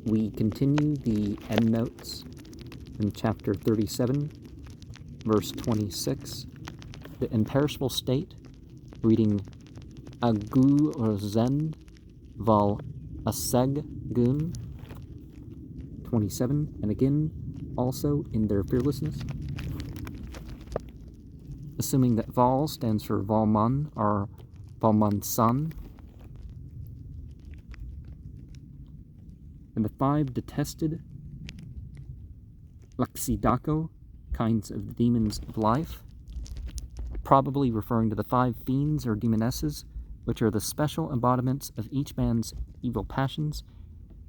We continue the Endnotes in chapter 37, verse 26, the imperishable state, reading Agu or Zend Val Aseg Gun 27, and again also in their fearlessness. Assuming that Val stands for Valman or Valman San, and the 5 detested Laxidako kinds of the demons of life, probably referring to the 5 fiends or demonesses, which are the special embodiments of each man's evil passions,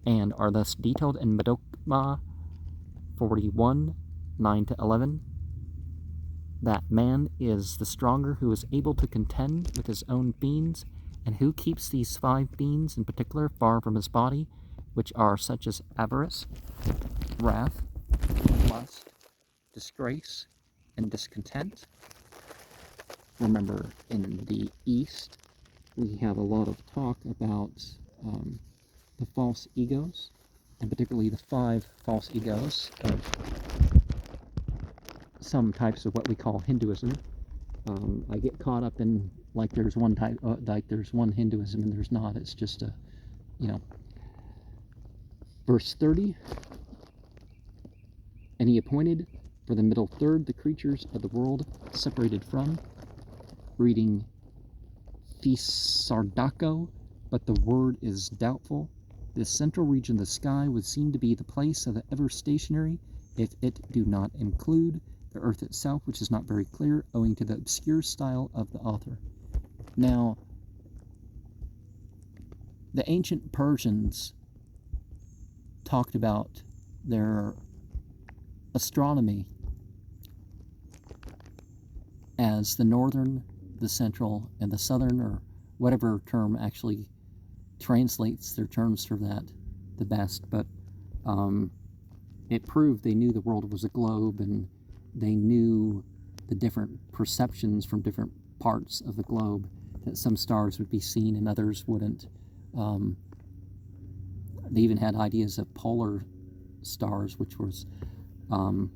and are thus detailed in Medokma 41, 9-11. That man is the stronger who is able to contend with his own fiends, and who keeps these 5 fiends in particular far from his body, which are such as avarice, wrath, lust, disgrace, and discontent. Remember, in the East, we have a lot of talk about the false egos, and particularly the 5 false egos of some types of what we call Hinduism. I get caught up in like there's one type, like there's one Hinduism and there's not. It's just a, Verse 30, and he appointed for the middle third the creatures of the world separated from, reading Thisardako, but the word is doubtful. The central region of the sky would seem to be the place of the ever-stationary, if it do not include the earth itself, which is not very clear, owing to the obscure style of the author. Now, the ancient Persians talked about their astronomy as the northern, the central, and the southern, or whatever term actually translates their terms for that the best, but it proved they knew the world was a globe, and they knew the different perceptions from different parts of the globe, that some stars would be seen and others wouldn't. They even had ideas of polar stars, which was and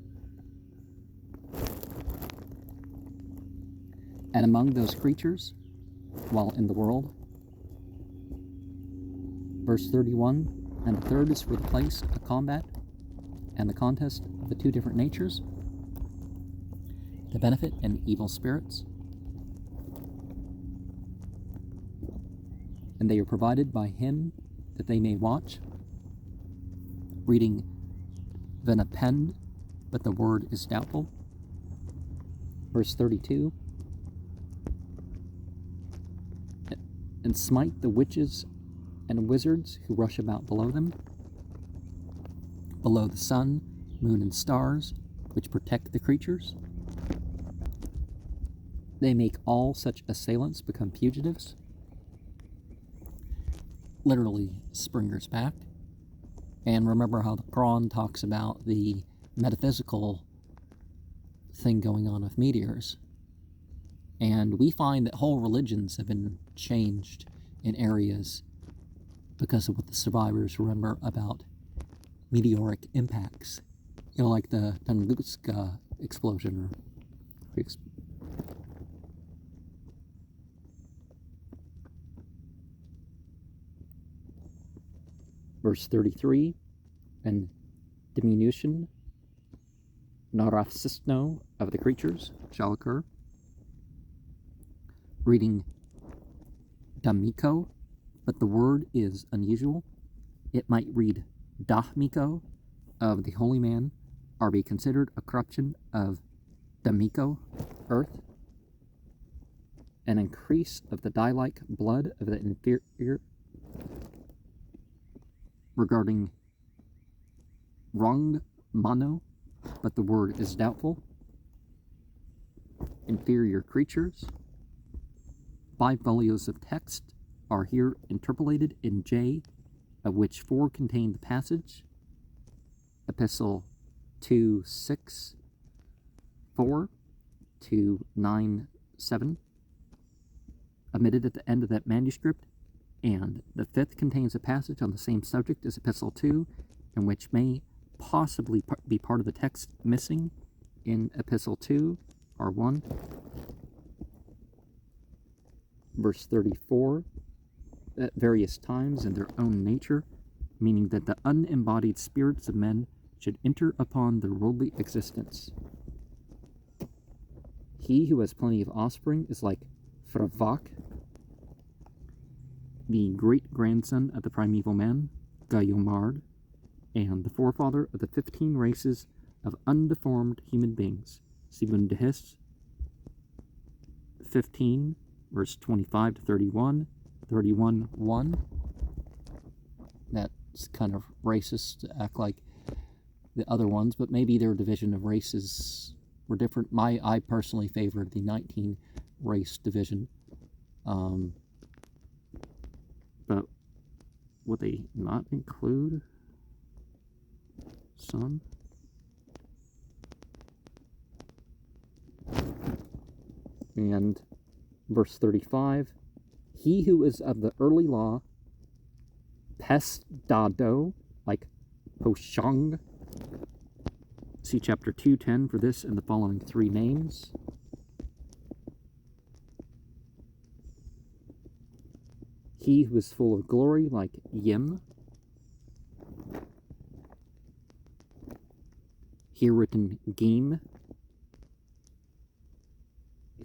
among those creatures, while in the world, verse 31, and the third is for the place of combat and the contest of the 2 different natures, the benefit and evil spirits, and they are provided by him that they may watch, reading Venapend, but the word is doubtful. Verse 32, and smite the witches and wizards who rush about below them, below the sun, moon, and stars, which protect the creatures. They make all such assailants become fugitives, literally springers back. And remember how the Quran talks about the metaphysical thing going on with meteors. And we find that whole religions have been changed in areas because of what the survivors remember about meteoric impacts. Like the Tunguska explosion. Verse 33, and diminution, narasisno of the creatures shall occur. Reading Damiko, but the word is unusual. It might read Dahmiko of the holy man, or be considered a corruption of Damiko, earth, an increase of the dye-like blood of the inferior, regarding Rong Mano, but the word is doubtful. Inferior creatures. 5 folios of text are here interpolated in J, of which 4 contain the passage. Epistle 2:6-4 to 9:7. Omitted at the end of that manuscript And the fifth contains a passage on the same subject as Epistle 2, and which may possibly be part of the text missing in Epistle 2, or 1. Verse 34, at various times in their own nature, meaning that the unembodied spirits of men should enter upon their worldly existence. He who has plenty of offspring is like Fravak, the great-grandson of the primeval man, Gayomard, and the forefather of the 15 races of undeformed human beings. Sibundahis 15, verse 25 to 31, 31:1. That's kind of racist to act like the other ones, but maybe their division of races were different. I personally favored the 19 race division. But would they not include some? And verse 35, he who is of the early law, Pesdado, like Hoshang. See chapter 2:10 for this and the following 3 names. He who is full of glory, like Yim. Here written Game.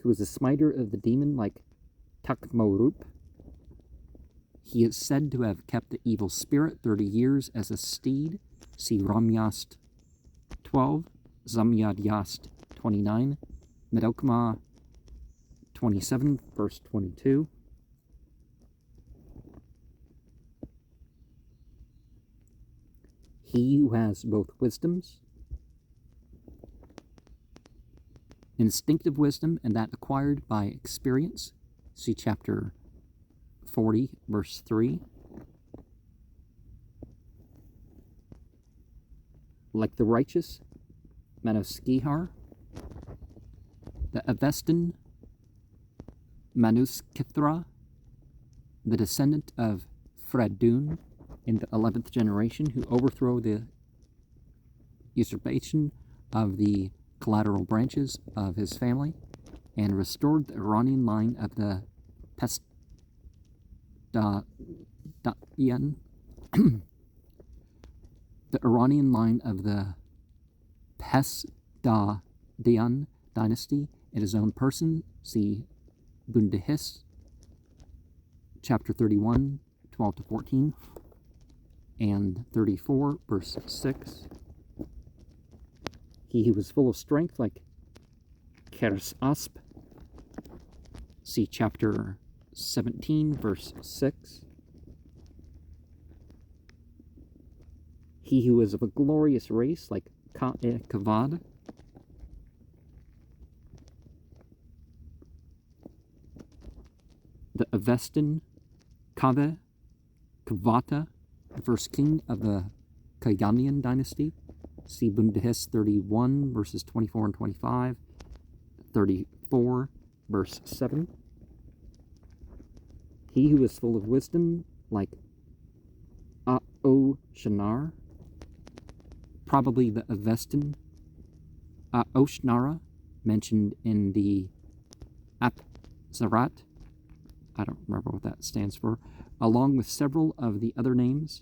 Who is a smiter of the demon, like Takmorup. He is said to have kept the evil spirit 30 years as a steed. See Ramyast 12, Zamyadyast 29, Medokma 27, verse 22. He who has both wisdoms, instinctive wisdom and that acquired by experience. See chapter 40, verse 3. Like the righteous, Manoskihar, the Avestan, Manuskithra, the descendant of Fredun in the 11th generation, who overthrow the usurpation of the collateral branches of his family and restored the Iranian line of the Pestadian, the Iranian line of the Pestadian dynasty in his own person. See Bundahis, chapter 31, 12 to 14, and 34, verse 6. He who was full of strength, like Kersasp. See chapter 17, verse 6. He who is of a glorious race, like Kavad. The Avestan, Kave, Kavata, the first king of the Kayanian dynasty. See Bundahis 31, verses 24 and 25, 34, verse 7. He who is full of wisdom, like Aoshanar, probably the Avestan Aoshnara, mentioned in the Apsarat, I don't remember what that stands for, along with several of the other names.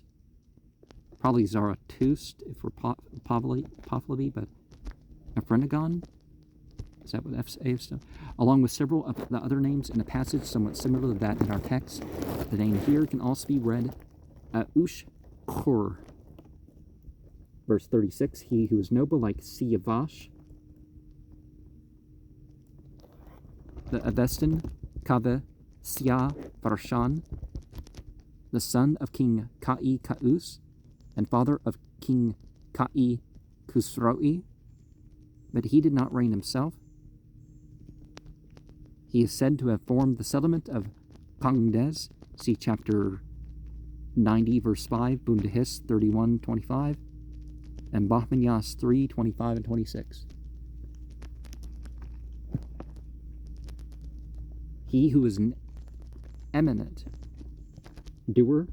Probably Zarathustra, if we're Pahlavi, but Ephrenagon, is that what A is? Along with several of the other names in a passage somewhat similar to that in our text. The name here can also be read Ushkur. Verse 36, he who is noble like Siyavash, the Avestan, Kave, Sia Varshan, the son of King Kai Kaus, and father of King Kai Khusroi, but he did not reign himself. He is said to have formed the settlement of Pangdes, see chapter 90, verse 5, Bundahis 31:25, and Bahmanyas 3:25 and 26. He who is eminent, doer,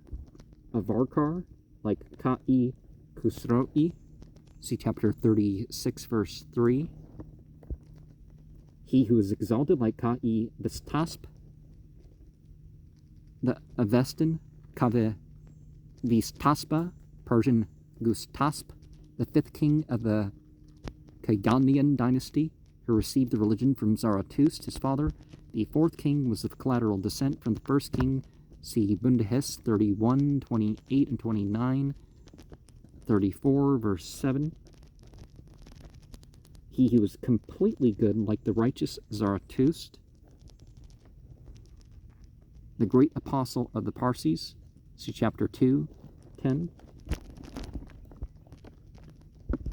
a Varkar, like Ka'i Kusro'i, see chapter 36, verse 3. He who is exalted like Ka'i Vistasp, the Avestan, Kave Vistaspa, Persian Gustasp, the fifth king of the Kaganian dynasty, who received the religion from Zarathustra, his father. The fourth king was of collateral descent from the first king, see Bundahis 31, 28, and 29, 34, verse 7. He who was completely good, like the righteous Zarathustra, the great apostle of the Parsis, see chapter 2, 10.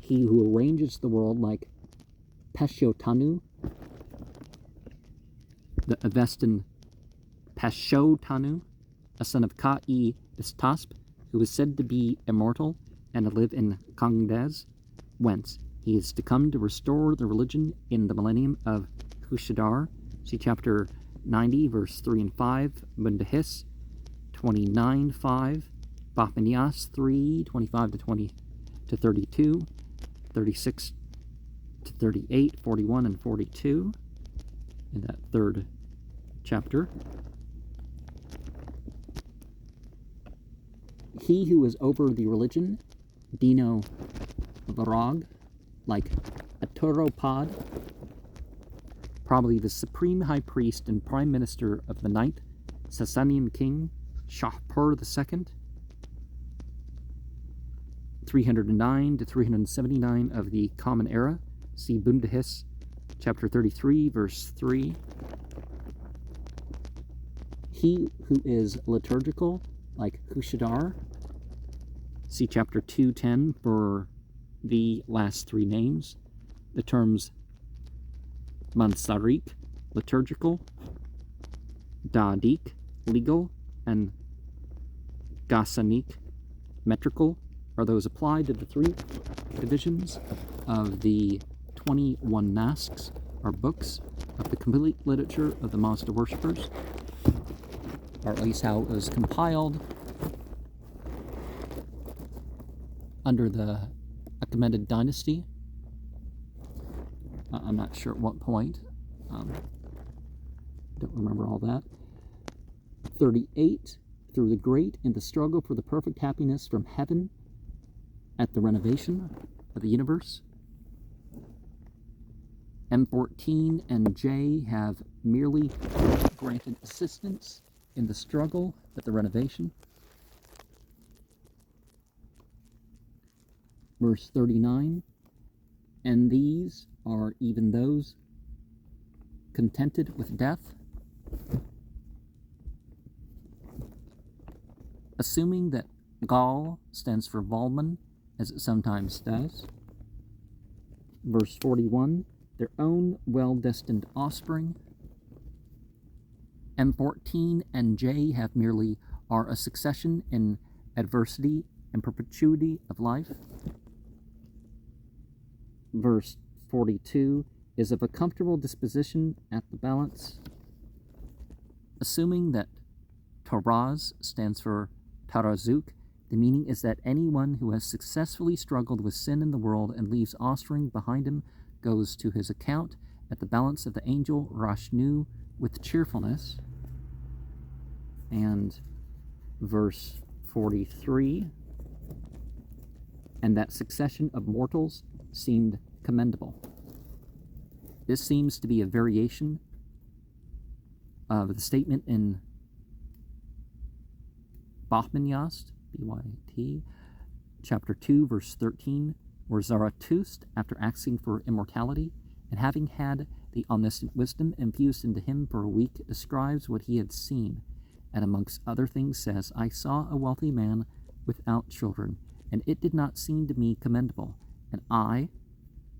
He who arranges the world like Peshyotanu, the Avestan Peshyotanu, a son of Ka'i Vistasp, who is said to be immortal and to live in Kangdes, whence he is to come to restore the religion in the millennium of Kushadar, see chapter 90, verse 3 and 5, Bundahis 29, 5, Bapanias 3, 25 to 32, 36 to 38, 41, and 42 in that third chapter. He who is over the religion, Dino Varag, like a Turopod, probably the supreme high priest and prime minister of the ninth Sasanian king, Shahpur II, 309 to 379 of the Common Era, see Bundahis, chapter 33, verse 3. He who is liturgical, like Kushadar, see chapter 210 for the last three names. The terms Mansarik, liturgical, Dadik, legal, and Gasanik, metrical, are those applied to the three divisions of the 21 Nasks, or books of the complete literature of the Mazda worshippers, or at least how it was compiled under the Achaemenid dynasty. I'm not sure at what point. Don't remember all that. 38, through the great and the struggle for the perfect happiness from heaven at the renovation of the universe. M14 and J have merely granted assistance in the struggle at the renovation. Verse 39, and these are even those contented with death, assuming that Gal stands for Valman, as it sometimes does. Verse 41, their own well-destined offspring. M14 and J have merely are a succession in adversity and perpetuity of life. Verse 42 is of a comfortable disposition at the balance, assuming that Taraz stands for Tarazuk. The meaning is that anyone who has successfully struggled with sin in the world and leaves offspring behind him goes to his account at the balance of the angel Rashnu with cheerfulness. And verse 43, and that succession of mortals seemed commendable. This seems to be a variation of the statement in Bachmanyast, B-Y-T, chapter 2, verse 13, where Zarathustra, after asking for immortality, and having had the omniscient wisdom infused into him for a week, describes what he had seen, and amongst other things says, I saw a wealthy man without children, and it did not seem to me commendable. And I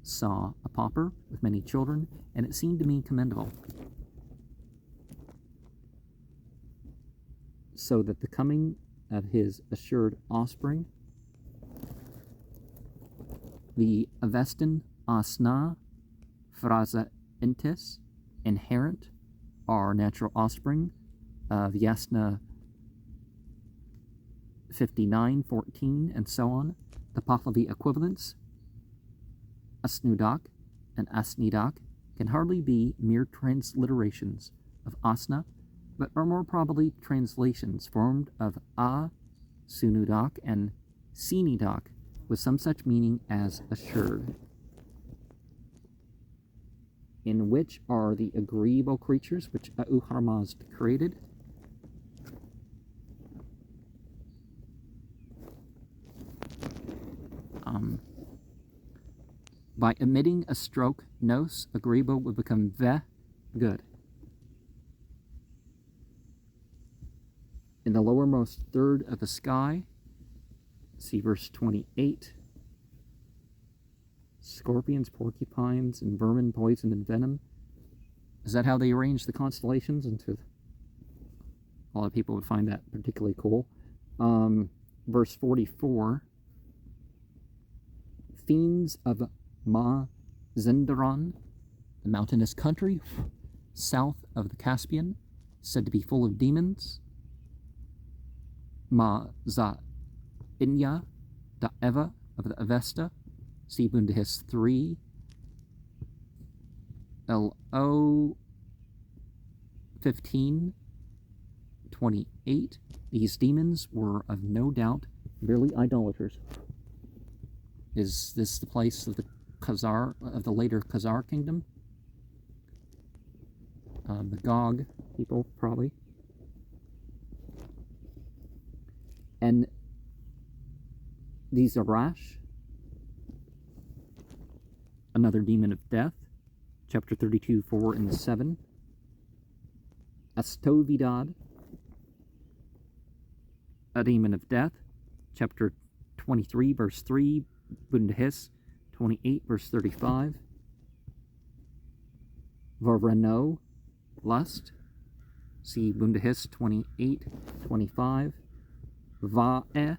saw a pauper with many children, and it seemed to me commendable. So that the coming of his assured offspring, the Avestan Asna Fraza Intis, inherent, are natural offspring of Yasna 59, 14, and so on. The Pahlavi equivalents, Asnudak and Asnidak, can hardly be mere transliterations of Asna, but are more probably translations formed of A, Sunudak, and Sinidak, with some such meaning as assured. In which are the agreeable creatures which Ahura created? By omitting a stroke, nos, agreeable, would become ve, good. In the lowermost third of the sky, see verse 28, scorpions, porcupines, and vermin, poison, and venom. Is that how they arrange the constellations? A lot of people would find that particularly cool. Verse 44, fiends of Mazendaran, the mountainous country south of the Caspian, said to be full of demons. Inya, the Eva of the Avesta, see Bundahis 3, LO 15, 28. These demons were of no doubt merely idolaters. Is this the place of the Khazar, of the later Khazar kingdom? The Gog people, probably. And these Arash, another demon of death, chapter 32, 4 and 7. Astovidad, a demon of death, chapter 23, verse 3, Bundahis 28, verse 35. Varano, lust, see Bundahis 28, 25. Va'e,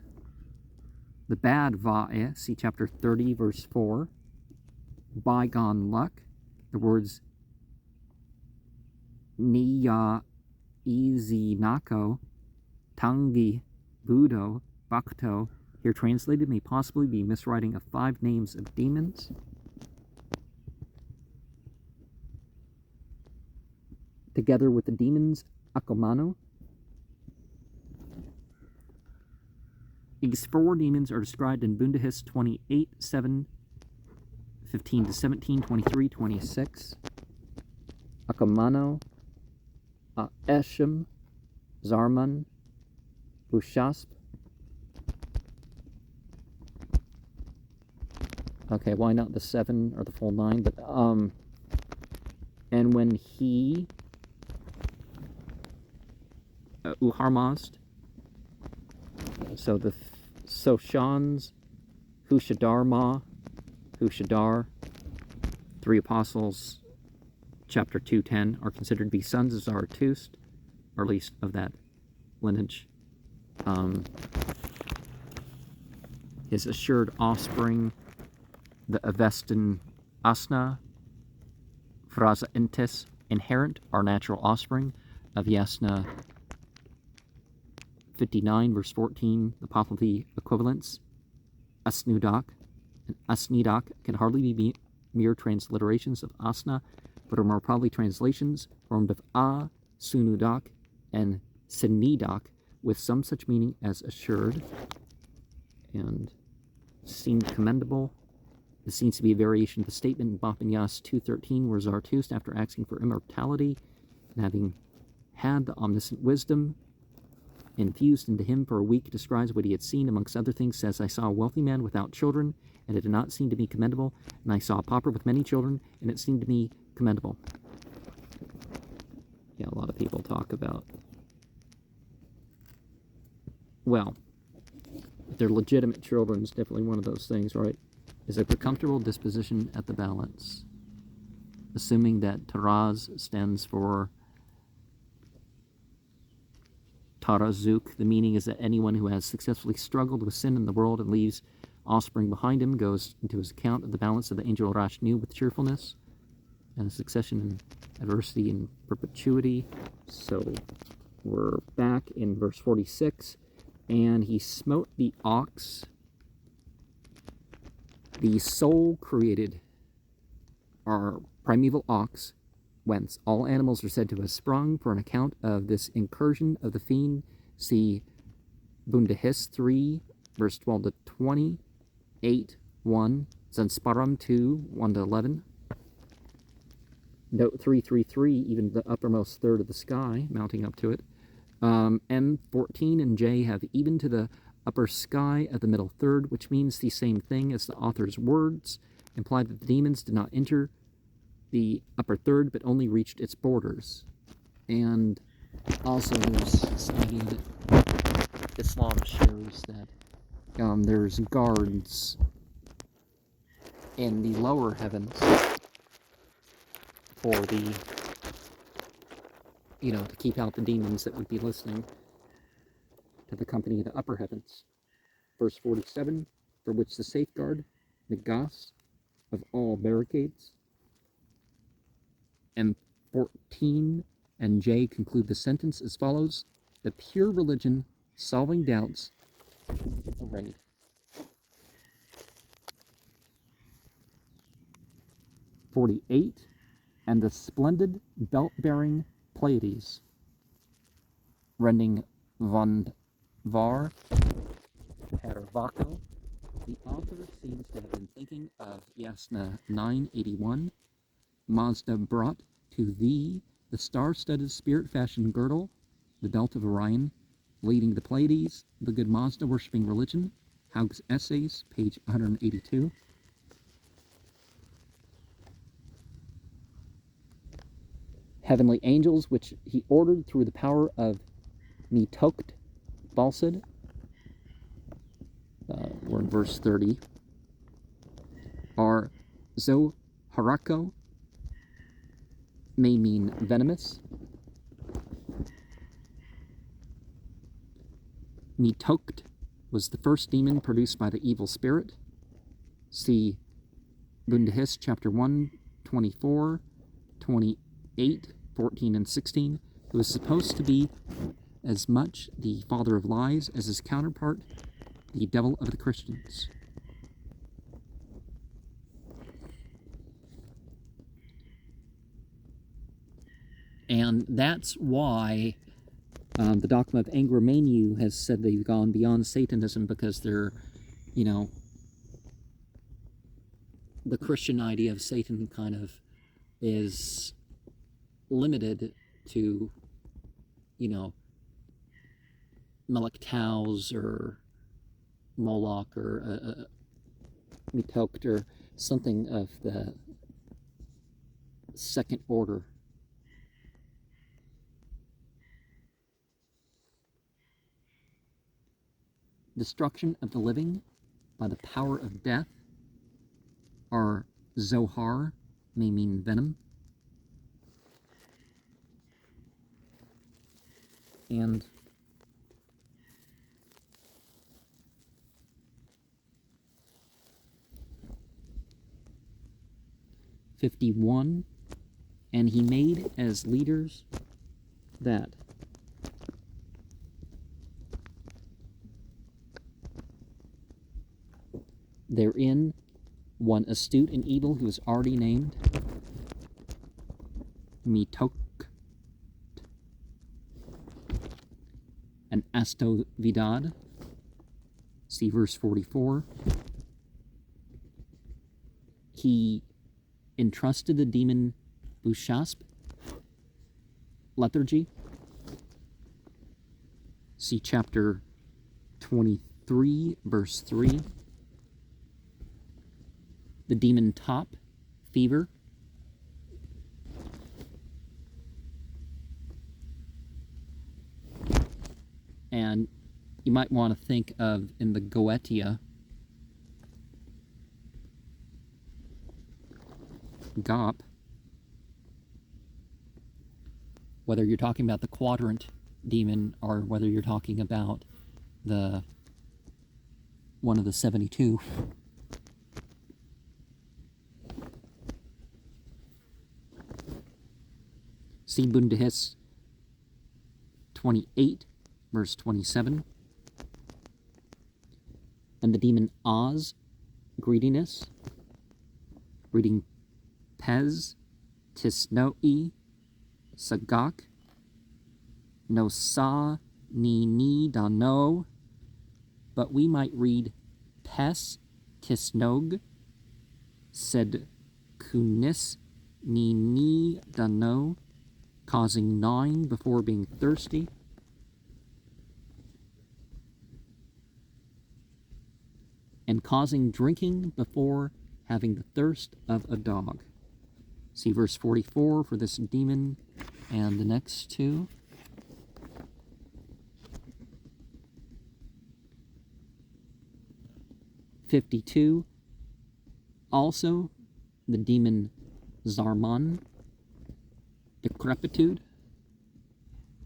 the bad Va'e, see chapter 30, verse 4. Bygone luck, the words Niya Izinako, Tangi, Budo, Bakto, here translated, may possibly be miswriting of 5 names of demons. Together with the demons Akomano. These 4 demons are described in Bundahis 28, 7, 15 to 17, 23, 26. Akomano, Eshem, Zarman, Bushasp. Okay, why not the 7 or the full 9? But and when he Uharmazd, so the Soshans, Hushadar, 3 apostles, chapter 2:10, are considered to be sons of Zarathustra, or at least of that lineage. His assured offspring, the Avestan Asna, Fraza Intis, inherent, are natural offspring of Yasna 59, verse 14, the Pahlavi equivalents, Asnudak and Asnidak can hardly be mere transliterations of Asna, but are more probably translations formed of A, Sunudak, and Sinidak, with some such meaning as assured, and seemed commendable. This seems to be a variation of the statement in Bapanyas 2:13, where Zarathustra, after asking for immortality and having had the omniscient wisdom infused into him for a week, describes what he had seen. Amongst other things, says, I saw a wealthy man without children, and it did not seem to me commendable, and I saw a pauper with many children, and it seemed to me commendable. Yeah, a lot of people talk about, well, if they're legitimate children, it's definitely one of those things, right? Is a comfortable disposition at the balance, assuming that Taraz stands for Tarazuk. The meaning is that anyone who has successfully struggled with sin in the world and leaves offspring behind him goes into his account of the balance of the angel Rashnu with cheerfulness and a succession in adversity and perpetuity. So we're back in verse 46. And he smote the ox, the soul created, our primeval ox, whence all animals are said to have sprung, for an account of this incursion of the fiend. See Bundahis 3, verse 12 to 20, 8, 1, Zansparam 2, 1 to 11. Note 333, even the uppermost third of the sky, mounting up to it. M14 and J have even to the upper sky of the middle third, which means the same thing as the author's words, imply that the demons did not enter the upper third, but only reached its borders. And also there's this idea that Islam shows that there's guards in the lower heavens for the, to keep out the demons that would be listening to the company of the upper heavens. Verse 47, for which the safeguard, the gas of all barricades. And 14 and J conclude the sentence as follows: the pure religion, solving doubts, arrayed. (48) And the splendid belt-bearing Pleiades, rending von var Hervako. The author seems to have been thinking of Yasna 981. Mazda brought to thee the star-studded spirit-fashioned girdle, the belt of Orion, leading the Pleiades, the good Mazda worshipping religion. Haug's Essays, page 182. Heavenly angels, which he ordered through the power of Mitokt falsehood. We're in verse 30. Are Zoharako, may mean venomous. Mitokt was the first demon produced by the evil spirit. See Bundahis chapter 1, 24, 28, 14, and 16. It was supposed to be as much the father of lies as his counterpart, the devil of the Christians. And that's why the dogma of Angramanu has said they've gone beyond Satanism, because they're, the Christian idea of Satan kind of is limited to, Melech Taus or Moloch or Mitokt or something of the second order. Destruction of the living by the power of death, or Zohar, may mean venom. And (51) and he made as leaders that therein one astute and evil who is already named, Mitok, and Astovidad. See verse 44. He entrusted the demon Bushasp, lethargy. See chapter 23, verse 3. The demon Top, fever. And you might want to think of, in the Goetia, Gop, whether you're talking about the quadrant demon or whether you're talking about the one of the 72. See Bundahis 28, verse 27. And the demon Oz, greediness. Reading Pez, Tisnoi, Sagak, No Sa, Ni Da No, but we might read Pes, Tisnog, Sed Kunis, Ni Da No, causing gnawing before being thirsty. And causing drinking before having the thirst of a dog. See verse 44 for this demon and the next two. (52) Also, the demon Zarman, decrepitude,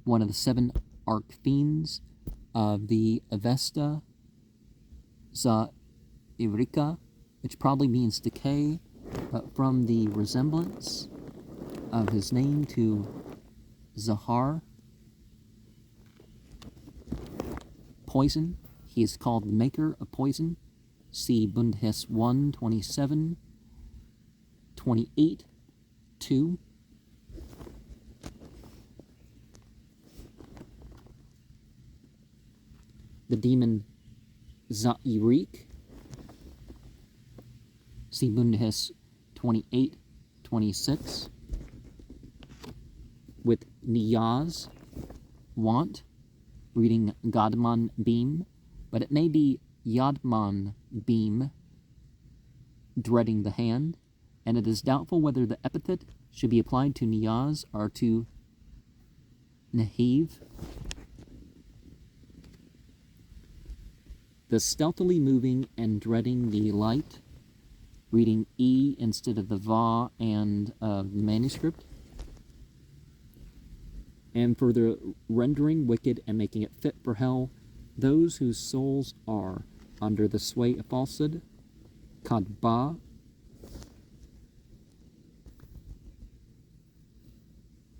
one of the 7 archfiends of the Avesta Zairika, which probably means decay, but from the resemblance of his name to Zahar. Poison, he is called the maker of poison. See Bundhes 1, 27, 28, 2. The demon Zairik. See Bundhes 28, 26. With Niyaz, want, reading Gadman beam, but it may be Yadman beam, dreading the hand, and it is doubtful whether the epithet should be applied to Niyaz or to Nahiv. The stealthily moving and dreading the light, reading E instead of the Va and the manuscript. And for the rendering wicked and making it fit for hell, those whose souls are under the sway of falsehood, Kadba,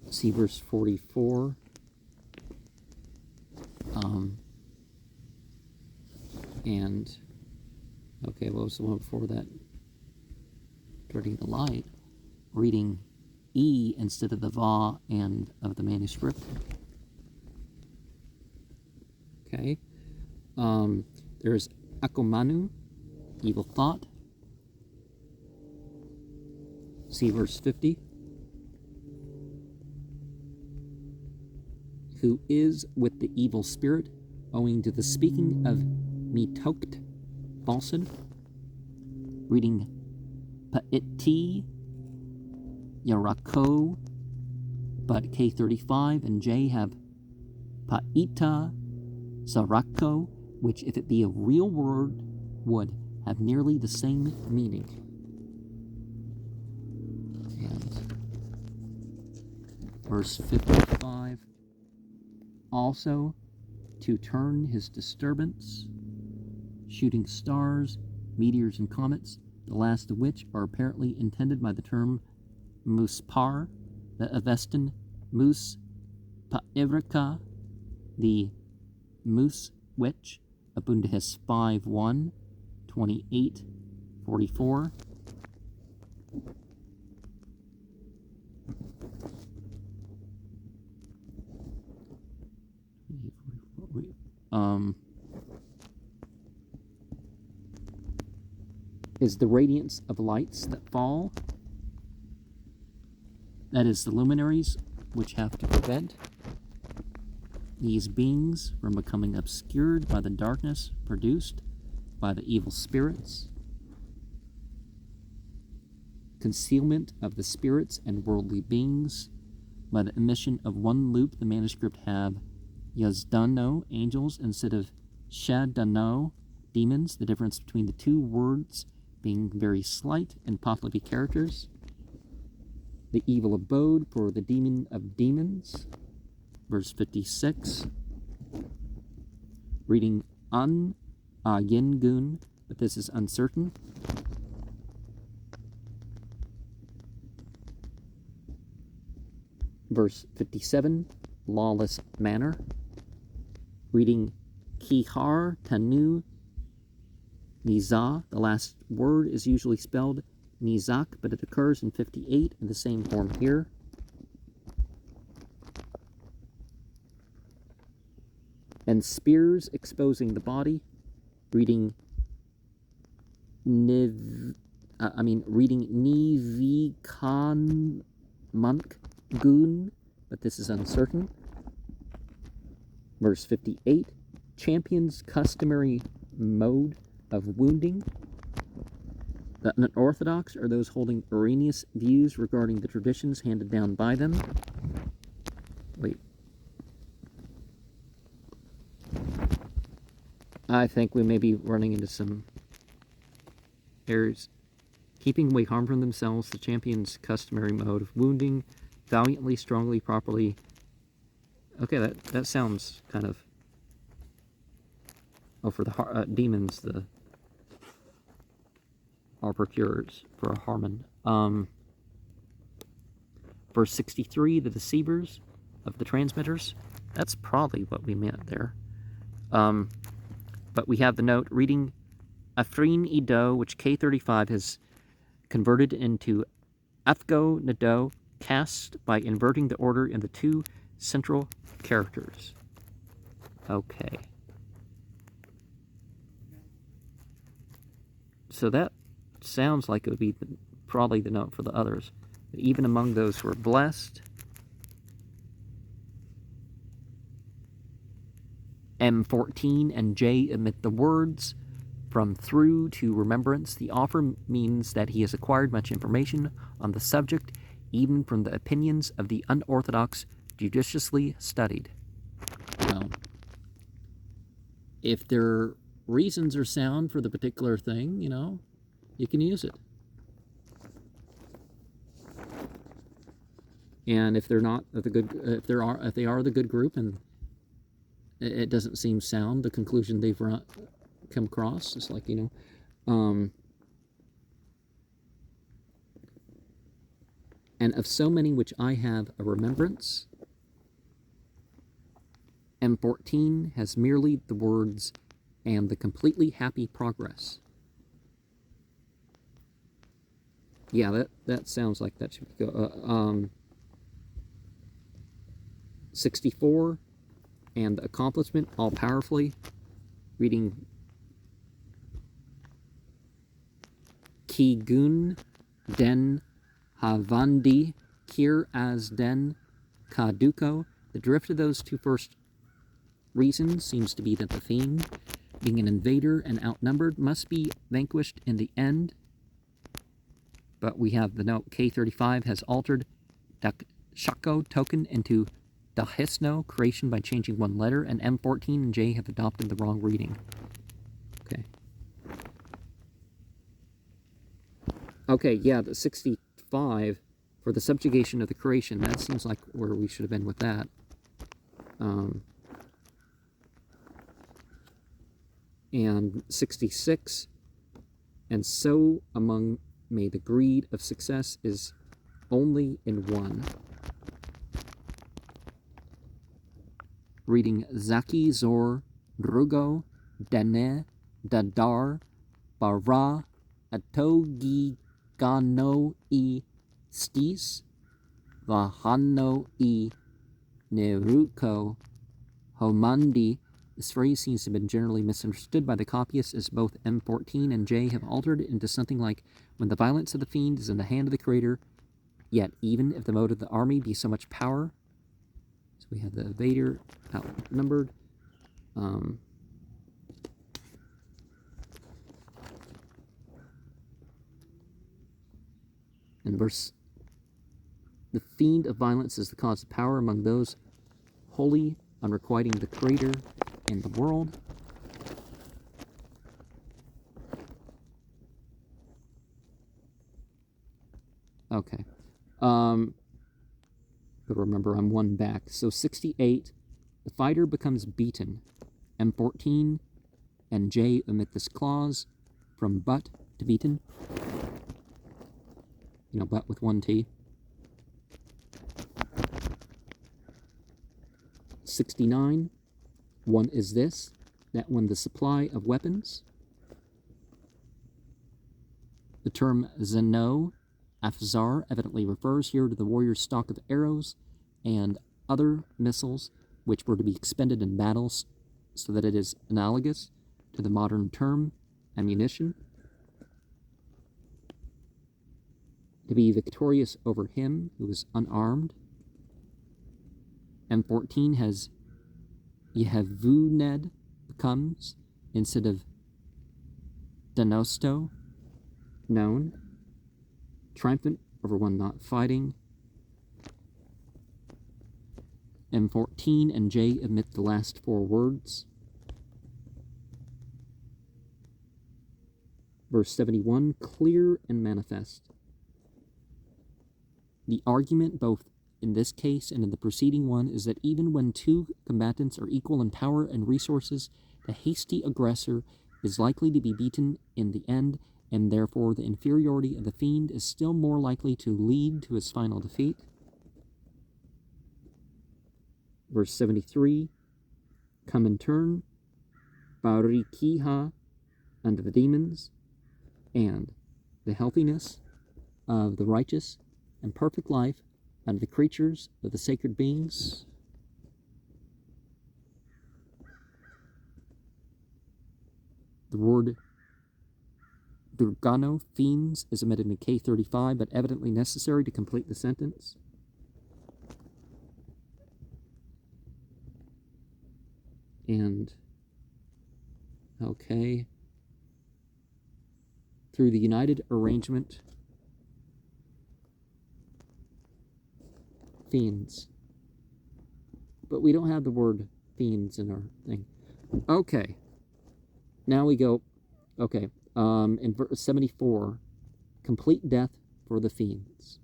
see verse 44. And, okay, what was the one before that? Dreading the light, reading E instead of the Va and of the manuscript. Okay. There's Akomanu, evil thought. See verse 50. Who is with the evil spirit, owing to the speaking of mitokt, falsehood. Reading Pa'iti, Yarako, but K35 and J have Pa'ita, Sarako, which, if it be a real word, would have nearly the same meaning. And verse 55, also, to turn his disturbance, shooting stars, meteors, and comets, the last of which are apparently intended by the term Muspar, the Avestan Mus Pa'ivrika, the Mus witch, Abundahis 5:1, 28, 44. Is the radiance of lights that fall. That is the luminaries which have to prevent these beings from becoming obscured by the darkness produced by the evil spirits. Concealment of the spirits and worldly beings by the emission of one loop. The manuscript have Yazdano, angels, instead of Shadano, demons. The difference between the two words being very slight in Pahlavi characters. The evil abode for the demon of demons, verse 56. Reading An Yengun, but this is uncertain. Verse 57, lawless manner. Reading Kihar Tanu Niza, the last word is usually spelled Nizak, but it occurs in 58 in the same form here. And spears exposing the body, reading reading Nivikan Monk Goon, but this is uncertain. Verse 58, champions customary mode of wounding. The unorthodox are those holding erroneous views regarding the traditions handed down by them. Wait. I think we may be running into some errors. Keeping away harm from themselves, the champion's customary mode of wounding, valiantly, strongly, properly. Okay, that sounds kind of... Oh, for the demons, are procurers for a Harmon. Verse 63, the deceivers of the transmitters. That's probably what we meant there. But we have the note reading Afrin Ido, which K35 has converted into Afgo Nado, cast by inverting the order in the two central characters. Okay. So that sounds like it would be probably the note for the others. But even among those who are blessed, M14 and J omit the words from through to remembrance. The offer means that he has acquired much information on the subject, even from the opinions of the unorthodox, judiciously studied. Well, if their reasons are sound for the particular thing, you can use it. And if they're not the good, if they are the good group, and it doesn't seem sound, the conclusion they've come across, it's like and of so many which I have a remembrance. M14 has merely the words and the completely happy progress. Yeah, that sounds like that should go. 64 and the accomplishment all powerfully, reading Kigun Den Havandi Kir as Den Kaduko. The drift of those two first reasons seems to be that the fiend, being an invader and outnumbered, must be vanquished in the end. But we have the note K35 has altered Shako token into Dahisno creation by changing one letter, and M14 and J have adopted the wrong reading. Okay. Okay, yeah, the 65 for the subjugation of the creation. That seems like where we should have been with that. And 66, and so among me the greed of success is only in one. Reading Zaki Zor Drugo Dene Dadar Bara Atogi Gano I Stis Vahano I Neruko Homandi. This phrase seems to have been generally misunderstood by the copyists, as both M14 and J have altered it into something like, when the violence of the fiend is in the hand of the Creator, yet even if the mode of the army be so much power. So we have the invader outnumbered. In verse, the fiend of violence is the cause of power among those wholly unrequiting the Creator in the world. Okay. But remember, I'm one back. So 68, the fighter becomes beaten. M14 and J omit this clause from but to beaten. But with one T. 69, one is this, that when the supply of weapons. The term Zeno Afzar evidently refers here to the warrior's stock of arrows and other missiles which were to be expended in battles, so that it is analogous to the modern term ammunition. To be victorious over him who is unarmed. M14 has Yehevuned becomes, instead of Danosto, known. Triumphant over one not fighting. M14 and J omit the last four words. Verse 71, clear and manifest. The argument, both in this case and in the preceding one, is that even when two combatants are equal in power and resources, the hasty aggressor is likely to be beaten in the end, and therefore the inferiority of the fiend is still more likely to lead to his final defeat. Verse 73, come in turn, Barikiha unto the demons, and the healthiness of the righteous and perfect life unto the creatures of the sacred beings. The word Durgano, fiends, is omitted in K35, but evidently necessary to complete the sentence. And, okay. Through the united arrangement, fiends. But we don't have the word fiends in our thing. Okay. Now we go, okay, in verse 74, complete death for the fiends.